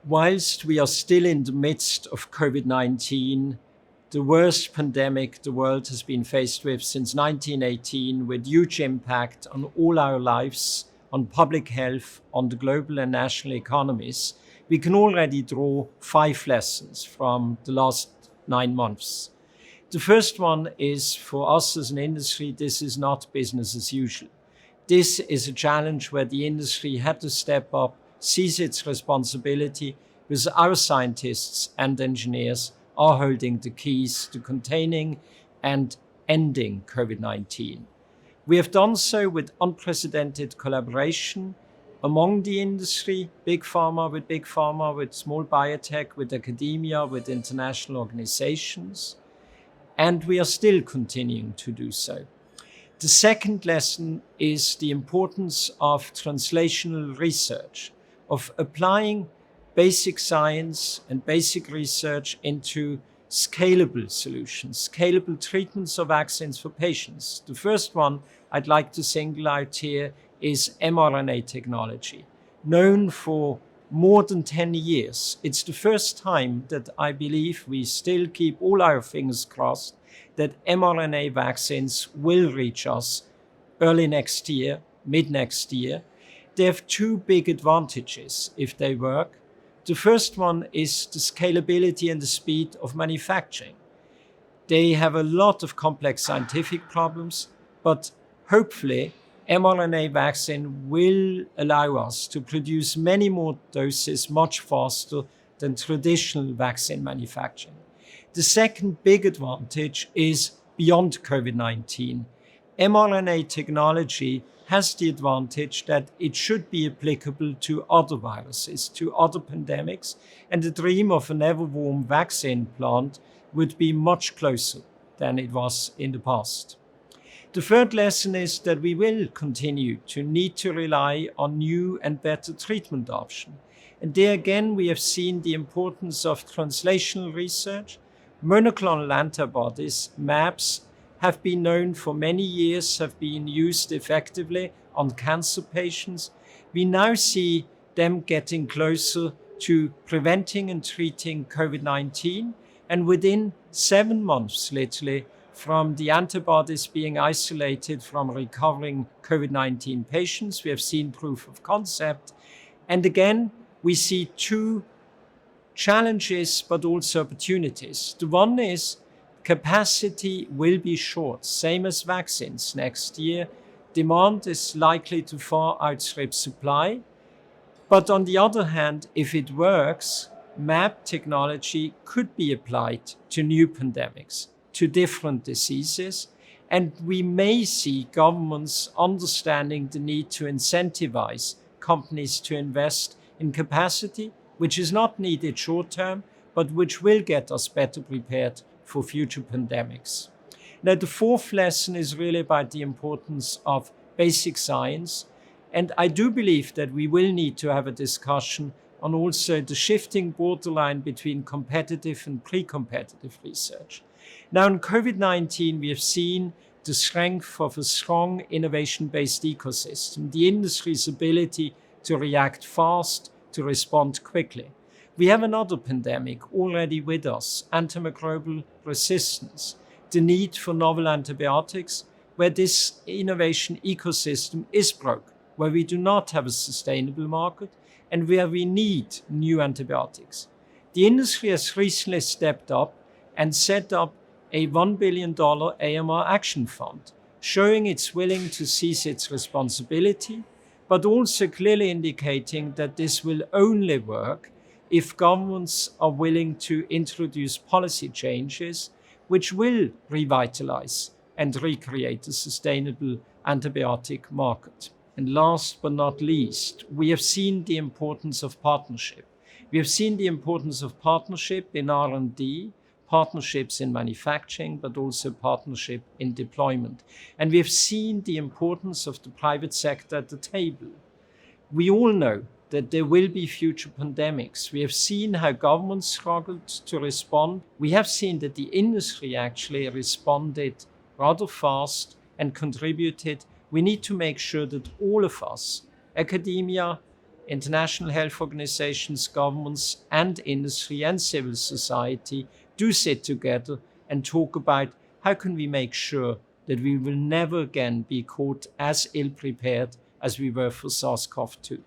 Whilst we are still in the midst of COVID-19, the worst pandemic the world has been faced with since 1918, with huge impact on all our lives, on public health, on the global and national economies, we can already draw 5 lessons from the last 9 months. The first one is, for us as an industry, this is not business as usual. This is a challenge where the industry had to step up, seize its responsibility, because our scientists and engineers are holding the keys to containing and ending COVID-19. We have done so with unprecedented collaboration among the industry, big pharma, with small biotech, with academia, with international organizations, and we are still continuing to do so. The second lesson is the importance of translational research, of applying basic science and basic research into scalable solutions, scalable treatments of vaccines for patients. The first one I'd like to single out here is mRNA technology, known for more than 10 years. It's the first time that I believe we still keep all our fingers crossed that mRNA vaccines will reach us early next year, mid next year. They have 2 big advantages if they work. The first one is the scalability and the speed of manufacturing. They have a lot of complex scientific problems, but hopefully mRNA vaccine will allow us to produce many more doses much faster than traditional vaccine manufacturing. The second big advantage is beyond COVID-19. mRNA technology has the advantage that it should be applicable to other viruses, to other pandemics, and the dream of an ever-warm vaccine plant would be much closer than it was in the past. The third lesson is that we will continue to need to rely on new and better treatment options. And there again, we have seen the importance of translational research. Monoclonal antibodies, mAbs, have been known for many years, have been used effectively on cancer patients. We now see them getting closer to preventing and treating COVID-19. And within 7 months, literally, from the antibodies being isolated from recovering COVID-19 patients, we have seen proof of concept. And again, we see 2 challenges, but also opportunities. The one is capacity will be short, same as vaccines next year. Demand is likely to far outstrip supply. But on the other hand, if it works, mAb technology could be applied to new pandemics, to different diseases. And we may see governments understanding the need to incentivize companies to invest in capacity, which is not needed short term, but which will get us better prepared for future pandemics. Now, the fourth lesson is really about the importance of basic science. And I do believe that we will need to have a discussion on also the shifting borderline between competitive and pre-competitive research. Now, in COVID-19, we have seen the strength of a strong innovation-based ecosystem, the industry's ability to react fast, to respond quickly. We have another pandemic already with us, antimicrobial resistance, the need for novel antibiotics, where this innovation ecosystem is broke, where we do not have a sustainable market, and where we need new antibiotics. The industry has recently stepped up and set up a $1 billion AMR action fund, showing it's willing to seize its responsibility, but also clearly indicating that this will only work if governments are willing to introduce policy changes which will revitalize and recreate a sustainable antibiotic market. And last but not least, we have seen the importance of partnership. We have seen the importance of partnership in R&D, partnerships in manufacturing, but also partnership in deployment. And we have seen the importance of the private sector at the table. We all know that there will be future pandemics. We have seen how governments struggled to respond. We have seen that the industry actually responded rather fast and contributed. We need to make sure that all of us, academia, international health organizations, governments, and industry and civil society do sit together and talk about how can we make sure that we will never again be caught as ill-prepared as we were for SARS-CoV-2.